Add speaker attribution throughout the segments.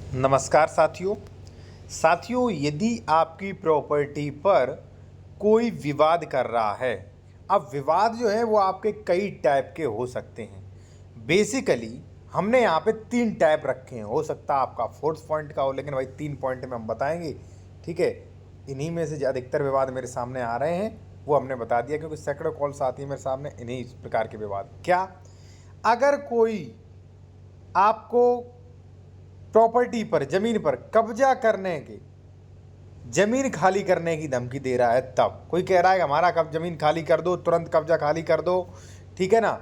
Speaker 1: नमस्कार साथियों, यदि आपकी प्रॉपर्टी पर कोई विवाद कर रहा है। अब विवाद जो है वो आपके कई टाइप के हो सकते हैं। बेसिकली हमने यहाँ पे 3 टाइप रखे हैं। हो सकता है आपका 4th पॉइंट का हो, लेकिन भाई 3 पॉइंट में हम बताएंगे। ठीक है, इन्हीं में से अधिकतर विवाद मेरे सामने आ रहे हैं, वो हमने बता दिया क्योंकि सैकड़ों कॉल्स आती है मेरे सामने इन्हीं प्रकार के विवाद। क्या अगर कोई आपको प्रॉपर्टी पर, जमीन पर कब्जा करने की, जमीन खाली करने की धमकी दे रहा है, तब कोई कह रहा है कि हमारा कब जमीन खाली कर दो, तुरंत कब्जा खाली कर दो, ठीक है ना,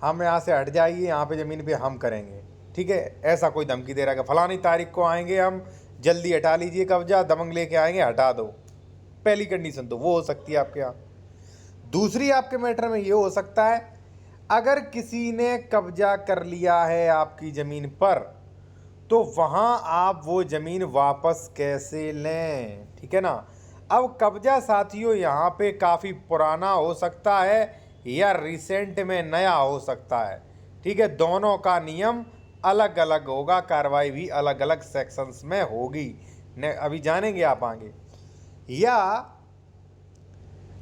Speaker 1: हम यहाँ से हट जाइए, यहाँ पे ज़मीन पे हम करेंगे, ठीक है, ऐसा कोई धमकी दे रहा है कि फलानी तारीख को आएंगे हम, जल्दी हटा लीजिए कब्जा, दबंग लेके आएंगे, हटा दो। पहली कंडीशन तो वो हो सकती है आपके यहाँ। दूसरी आपके मैटर में ये हो सकता है, अगर किसी ने कब्जा कर लिया है आपकी ज़मीन पर, तो वहाँ आप वो ज़मीन वापस कैसे लें, ठीक है ना। अब कब्जा साथियों यहाँ पे काफ़ी पुराना हो सकता है या रिसेंट में नया हो सकता है, ठीक है, दोनों का नियम अलग अलग होगा, कार्रवाई भी अलग अलग सेक्शंस में होगी, अभी जानेंगे आप आगे। या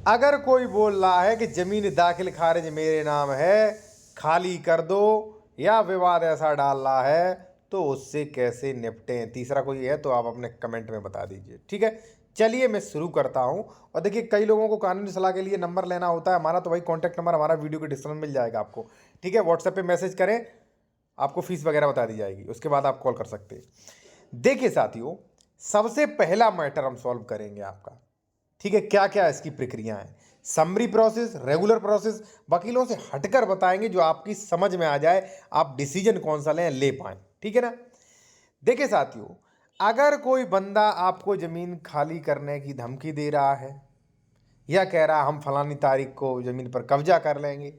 Speaker 1: अगर कोई बोल रहा है कि ज़मीन दाखिल खारिज मेरे नाम है, खाली कर दो, या विवाद ऐसा डाल रहा है, तो उससे कैसे निपटें। तीसरा कोई है तो आप अपने कमेंट में बता दीजिए, ठीक है। चलिए मैं शुरू करता हूं। और देखिए, कई लोगों को कानूनी सलाह के लिए नंबर लेना होता है हमारा, तो भाई कॉन्टैक्ट नंबर हमारा वीडियो के डिस्क्रिप्शन में मिल जाएगा आपको, ठीक है। व्हाट्सएप पे मैसेज करें, आपको फीस वगैरह बता दी जाएगी, उसके बाद आप कॉल कर सकते हैं। देखिए साथियों, सबसे पहला मैटर हम सॉल्व करेंगे आपका, ठीक है। क्या क्या इसकी प्रक्रिया है, समरी प्रोसेस, रेगुलर प्रोसेस, वकीलों से हटकर बताएंगे जो आपकी समझ में आ जाए, आप डिसीजन कौन सा लें, ले पाए, ठीक है ना। देखिए साथियों, अगर कोई बंदा आपको जमीन खाली करने की धमकी दे रहा है या कह रहा हम फलानी तारीख को जमीन पर कब्जा कर लेंगे,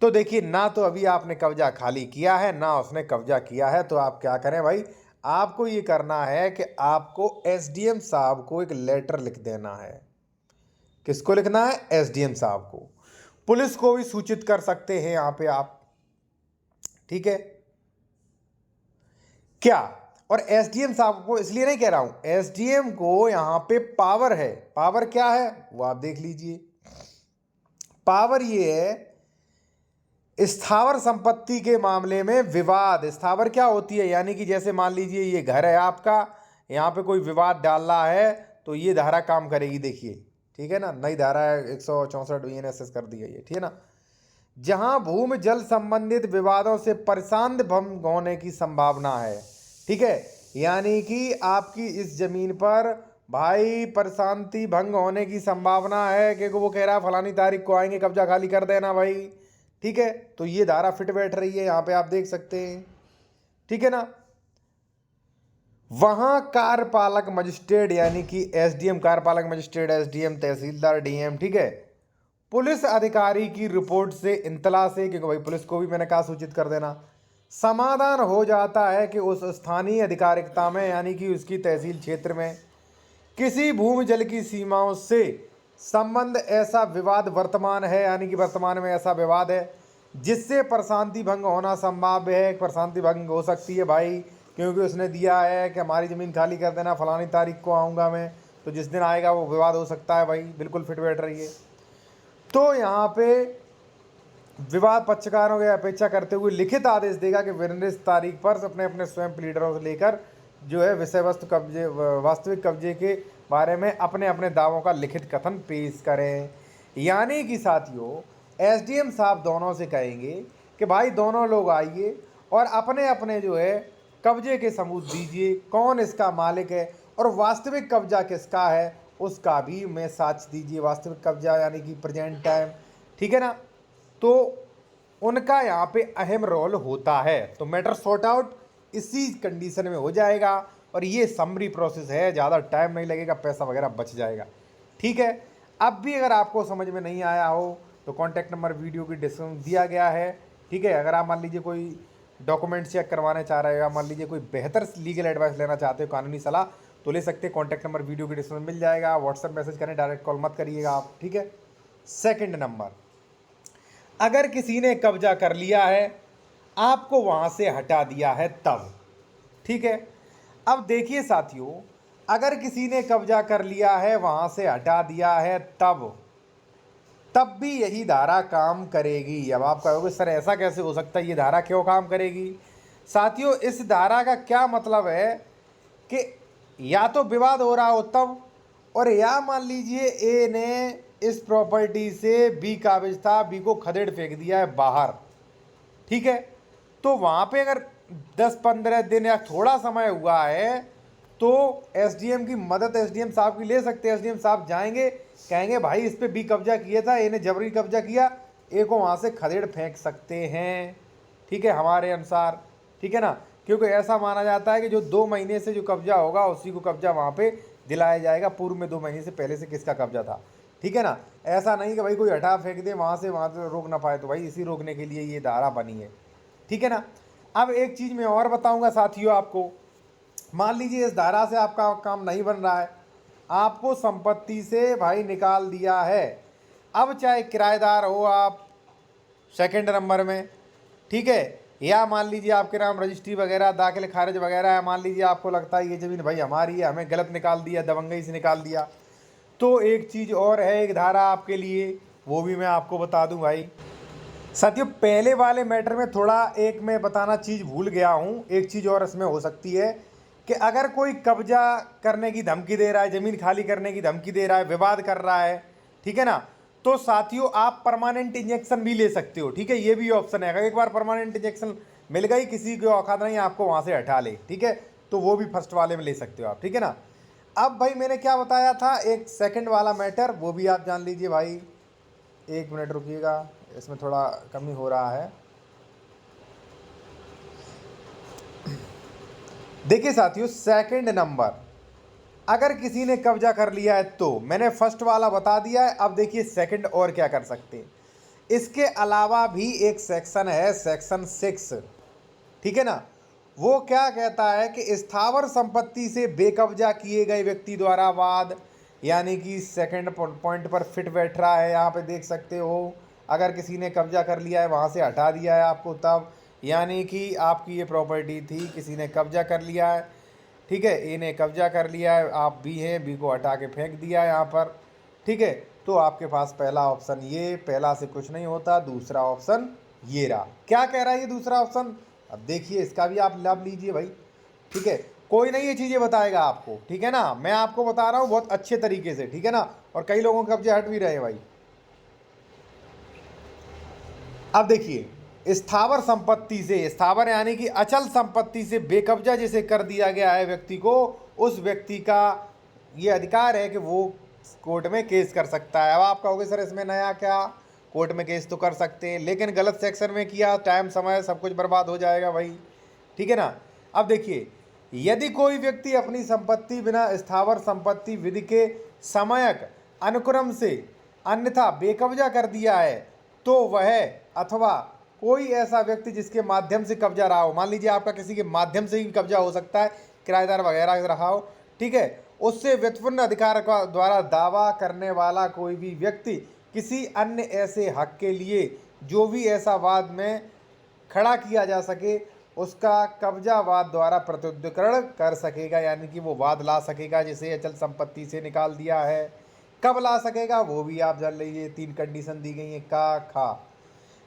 Speaker 1: तो देखिए, ना तो अभी आपने कब्जा खाली किया है, ना उसने कब्जा किया है, तो आप क्या करें भाई, आपको ये करना है कि आपको एसडीएम साहब को एक लेटर लिख देना है। किसको लिखना है? एसडीएम साहब को। पुलिस को भी सूचित कर सकते हैं यहां पे आप, ठीक है। क्या, और एसडीएम साहब को इसलिए नहीं कह रहा हूं, एसडीएम को यहां पे पावर है। पावर क्या है वो आप देख लीजिए। पावर ये है, स्थावर संपत्ति के मामले में विवाद, स्थावर क्या होती है, यानी कि जैसे मान लीजिए ये घर है आपका, यहां पे कोई विवाद डाल रहा है, तो ये धारा काम करेगी, देखिए, ठीक है ना। नई धारा है 164 बीएनएसएस कर दी गई है, ठीक है ना। जहां भूमि जल संबंधित विवादों से परेशान भंग होने की संभावना है, ठीक है, यानी कि आपकी इस जमीन पर भाई परेशानी भंग होने की संभावना है, क्योंकि वो कह रहा है फलानी तारीख को आएंगे, कब्जा खाली कर देना भाई, ठीक है। तो ये धारा फिट बैठ रही है, यहां पे आप देख सकते हैं, ठीक है ना। वहां कार्यपालक मजिस्ट्रेट, यानी कि एसडीएम, कार्यपालक मजिस्ट्रेट, एसडीएम, तहसीलदार, डीएम, ठीक है, पुलिस अधिकारी की रिपोर्ट से, इंतला से, क्योंकि भाई पुलिस को भी मैंने कहा सूचित कर देना, समाधान हो जाता है कि उस स्थानीय अधिकारिकता में, यानी कि उसकी तहसील क्षेत्र में किसी भूमि जल की सीमाओं से संबंध ऐसा विवाद वर्तमान है, यानी कि वर्तमान में ऐसा विवाद है जिससे प्रशांति भंग होना संभाव्य है। प्रशांति भंग हो सकती है भाई, क्योंकि उसने दिया है कि हमारी ज़मीन खाली कर देना, फलानी तारीख को आऊँगा मैं, तो जिस दिन आएगा वो विवाद हो सकता है भाई, बिल्कुल फिट बैठ रही है। तो यहाँ पे विवाद पक्षकारों की अपेक्षा करते हुए लिखित आदेश देगा कि निर्दिष्ट तारीख पर अपने अपने स्वयं प्लीडरों से लेकर जो है विषय वस्तु कब्जे, वास्तविक कब्जे के बारे में अपने अपने दावों का लिखित कथन पेश करें। यानी कि साथियों, एसडीएम साहब दोनों से कहेंगे कि भाई दोनों लोग आइए और अपने अपने जो है कब्जे के सबूत दीजिए, कौन इसका मालिक है और वास्तविक कब्जा किसका है उसका भी मैं साक्ष्य दीजिए, वास्तविक कब्जा यानी कि प्रेजेंट टाइम, ठीक है ना। तो उनका यहाँ पे अहम रोल होता है। तो मैटर सॉर्ट आउट इसी कंडीशन में हो जाएगा, और ये समरी प्रोसेस है, ज़्यादा टाइम नहीं लगेगा, पैसा वगैरह बच जाएगा, ठीक है। अब भी अगर आपको समझ में नहीं आया हो तो कॉन्टैक्ट नंबर वीडियो की डिस्क्रिप्शन दिया गया है, ठीक है। अगर आप मान लीजिए कोई डॉक्यूमेंट चेक करवाने चाह रहे हो या मान लीजिए कोई बेहतर लीगल एडवाइस लेना चाहते हो, कानूनी सलाह, तो ले सकते हैं। कॉन्टैक्ट नंबर वीडियो की डिस्क्रिप्शन में मिल जाएगा, व्हाट्सएप मैसेज करें, डायरेक्ट कॉल मत करिएगा आप, ठीक है। सेकंड नंबर, अगर किसी ने कब्जा कर लिया है, आपको वहां से हटा दिया है, तब, ठीक है। अब देखिए साथियों, अगर किसी ने कब्जा कर लिया है, वहां से हटा दिया है, तब भी यही धारा काम करेगी। अब आप कहोगे सर ऐसा कैसे हो सकता है, ये धारा क्यों काम करेगी? साथियों, इस धारा का क्या मतलब है कि या तो विवाद हो रहा हो तब, और या मान लीजिए ए ने इस प्रॉपर्टी से बी काबिज था, बी को खदेड़ फेंक दिया है बाहर, ठीक है, तो वहां पे अगर 10-15 दिन या थोड़ा समय हुआ है तो एसडीएम की मदद एसडीएम साहब की ले सकते हैं। एसडीएम साहब जाएंगे, कहेंगे भाई इस पे बी कब्जा किया था, ए ने जबरी कब्जा किया, ए को वहां से खदेड़ फेंक सकते हैं, ठीक है, हमारे अनुसार, ठीक है ना, क्योंकि ऐसा माना जाता है कि जो 2 महीने से जो कब्जा होगा उसी को कब्जा वहां पे दिलाया जाएगा, पूर्व में 2 महीने से पहले से किसका कब्जा था, ठीक है ना। ऐसा नहीं कि भाई कोई हटा फेंक दे वहां से रोक ना पाए, तो भाई इसी रोकने के लिए ये धारा बनी है, ठीक है ना। अब एक चीज मैं और बताऊंगा साथियों आपको, मान लीजिए इस धारा से आपका काम नहीं बन रहा है, आपको संपत्ति से भाई निकाल दिया है, अब चाहे किराएदार हो आप सेकंड नंबर में, ठीक है, या मान लीजिए आपके नाम रजिस्ट्री वगैरह दाखिल खारिज वगैरह है, मान लीजिए आपको लगता है ये ज़मीन भाई हमारी है, हमें गलत निकाल दिया, दबंगई से निकाल दिया, तो एक चीज़ और है, एक धारा आपके लिए, वो भी मैं आपको बता दूं भाई। साथियों, पहले वाले मैटर में थोड़ा एक मैं बताना चीज़ भूल गया हूँ, एक चीज़ और इसमें हो सकती है कि अगर कोई कब्जा करने की धमकी दे रहा है, ज़मीन खाली करने की धमकी दे रहा है, विवाद कर रहा है, ठीक है ना, तो साथियों आप परमानेंट इंजेक्शन भी ले सकते हो, ठीक है, ये भी ऑप्शन है। अगर एक बार परमानेंट इंजेक्शन मिल गई, किसी को औकात नहीं आपको वहाँ से हटा ले, ठीक है, तो वो भी फर्स्ट वाले में ले सकते हो आप, ठीक है ना। अब भाई मैंने क्या बताया था, एक सेकंड वाला मैटर, वो भी आप जान लीजिए भाई। 1 मिनट रुकिएगा, इसमें थोड़ा कमी हो रहा है। देखिए साथियों, सेकंड नंबर, अगर किसी ने कब्जा कर लिया है तो मैंने फर्स्ट वाला बता दिया है, अब देखिए सेकंड और क्या कर सकते हैं। इसके अलावा भी एक सेक्शन है, सेक्शन 6, ठीक है ना, वो क्या कहता है कि स्थावर संपत्ति से बेकब्जा किए गए व्यक्ति द्वारा वाद, यानी कि सेकंड पॉइंट पर फिट बैठ रहा है, यहाँ पे देख सकते हो, अगर किसी ने कब्जा कर लिया है, वहाँ से हटा दिया है आपको तब, यानी कि आपकी ये प्रॉपर्टी थी, किसी ने कब्जा कर लिया है, ठीक है, ए ने कब्जा कर लिया है, आप बी हैं, बी को हटा के फेंक दिया है यहाँ पर, ठीक है, तो आपके पास पहला ऑप्शन ये, पहला से कुछ नहीं होता, दूसरा ऑप्शन ये रहा। क्या कह रहा है ये दूसरा ऑप्शन, अब देखिए इसका भी आप लाभ लीजिए भाई, ठीक है, कोई नहीं ये चीज़ें बताएगा आपको, ठीक है ना, मैं आपको बता रहा हूँ बहुत अच्छे तरीके से, ठीक है ना, और कई लोगों के कब्जे हट भी रहे हैं भाई। अब देखिए, स्थावर संपत्ति से, स्थावर यानी कि अचल संपत्ति से बेकब्जा जिसे कर दिया गया है व्यक्ति को, उस व्यक्ति का ये अधिकार है कि वो कोर्ट में केस कर सकता है। अब आप कहोगे सर इसमें नया क्या, कोर्ट में केस तो कर सकते हैं, लेकिन गलत सेक्शन में किया, टाइम समय सब कुछ बर्बाद हो जाएगा भाई, ठीक है ना। अब देखिए, यदि कोई व्यक्ति अपनी संपत्ति बिना स्थावर संपत्ति विधि के समयक अनुक्रम से अन्यथा बेकब्जा कर दिया है, तो वह अथवा कोई ऐसा व्यक्ति जिसके माध्यम से कब्जा रहा हो, मान लीजिए आपका किसी के माध्यम से ही कब्जा हो सकता है, किराएदार वगैरह रहा हो, ठीक है, उससे व्युत्पन्न अधिकार का द्वारा दावा करने वाला कोई भी व्यक्ति किसी अन्य ऐसे हक के लिए जो भी ऐसा वाद में खड़ा किया जा सके, उसका कब्जा वाद द्वारा प्रत्युत्तरीकरण कर सकेगा, यानी कि वो वाद ला सकेगा जिसे अचल संपत्ति से निकाल दिया है। कब ला सकेगा वो भी आप जान लीजिए, 3 कंडीशन दी गई हैं, का खा,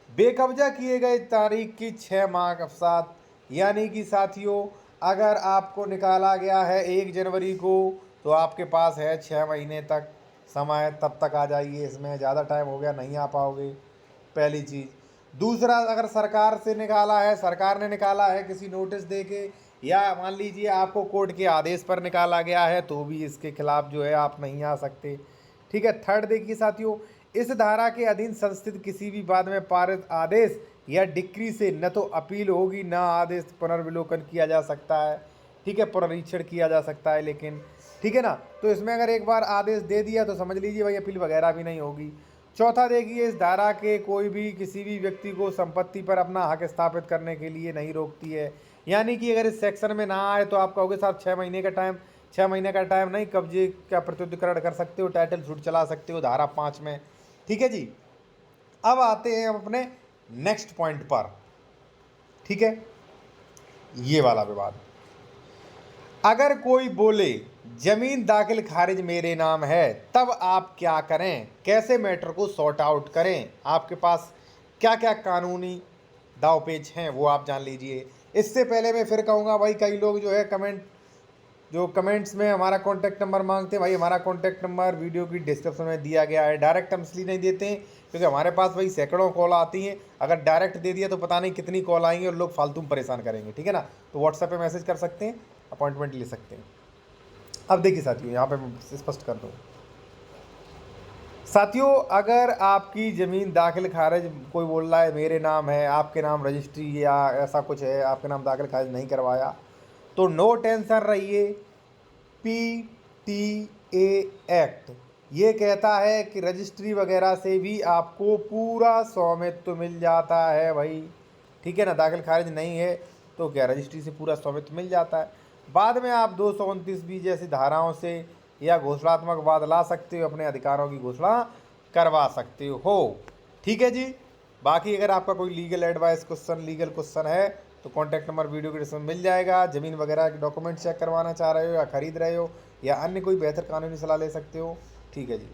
Speaker 1: बेकब्जा किए गए तारीख की 6 माह के साथ, यानी कि साथियों अगर आपको निकाला गया है 1 जनवरी को, तो आपके पास है 6 महीने तक समय, तब तक आ जाइए, इसमें ज़्यादा टाइम हो गया नहीं आ पाओगे, पहली चीज़। दूसरा, अगर सरकार से निकाला है, सरकार ने निकाला है किसी नोटिस दे के, या मान लीजिए आपको कोर्ट के आदेश पर निकाला गया है, तो भी इसके खिलाफ जो है आप नहीं आ सकते, ठीक है। थर्ड देखिए साथियों, इस धारा के अधीन संस्थित किसी भी बाद में पारित आदेश या डिक्री से न तो अपील होगी, न आदेश पुनर्विलोकन किया जा सकता है, ठीक है, पुनरीक्षण किया जा सकता है, लेकिन ठीक है ना, तो इसमें अगर एक बार आदेश दे दिया तो समझ लीजिए भाई अपील वगैरह भी नहीं होगी। चौथा देखिए, इस धारा के कोई भी किसी भी व्यक्ति को संपत्ति पर अपना हक स्थापित करने के लिए नहीं रोकती है, यानी कि अगर इस सेक्शन में ना आए तो आप कहोगे साहब 6 महीने का टाइम, 6 महीने का टाइम नहीं, कब्जे का प्रत्युत्तरीकरण कर सकते हो, टाइटल सूट चला सकते हो धारा 5 में, ठीक है जी। अब आते हैं हम अपने नेक्स्ट पॉइंट पर, ठीक है, ये वाला विवाद। अगर कोई बोले जमीन दाखिल खारिज मेरे नाम है, तब आप क्या करें, कैसे मैटर को सॉर्ट आउट करें, आपके पास क्या क्या कानूनी दावपेच हैं वो आप जान लीजिए। इससे पहले मैं फिर कहूँगा भाई, कई लोग जो है कमेंट्स में हमारा कॉन्टैक्ट नंबर मांगते हैं। भाई हमारा कॉन्टैक्ट नंबर वीडियो की डिस्क्रिप्शन में दिया गया है। डायरेक्ट हम इसलिए नहीं देते हैं क्योंकि हमारे पास भाई सैकड़ों कॉल आती हैं। अगर डायरेक्ट दे दिया तो पता नहीं कितनी कॉल आएंगी और लोग फालतू में परेशान करेंगे, ठीक है ना। तो व्हाट्सएप पे मैसेज कर सकते हैं, अपॉइंटमेंट ले सकते हैं। अब देखिए साथियों, यहाँ पे मैं स्पष्ट कर दूँ साथियों, अगर आपकी ज़मीन दाखिल खारिज कोई बोल रहा है मेरे नाम है, आपके नाम रजिस्ट्री या ऐसा कुछ है, आपके नाम दाखिल खारिज नहीं करवाया, तो नो टेंशन रहिए। PTA एक्ट ये कहता है कि रजिस्ट्री वगैरह से भी आपको पूरा स्वामित्व मिल जाता है भाई, ठीक है ना। दाखिल खारिज नहीं है तो क्या रजिस्ट्री से पूरा स्वामित्व मिल जाता है। बाद में आप 229B जैसी धाराओं से या घोषणात्मक वाद ला सकते हो, अपने अधिकारों की घोषणा करवा सकते हो, ठीक है जी। बाकी अगर आपका कोई लीगल एडवाइस लीगल क्वेश्चन है तो कॉन्टैक्ट नंबर वीडियो के डिस्क्रिप्शन में मिल जाएगा। ज़मीन वगैरह के डॉक्यूमेंट चेक करवाना चाह रहे हो या खरीद रहे हो या अन्य कोई बेहतर कानूनी सलाह ले सकते हो, ठीक है जी।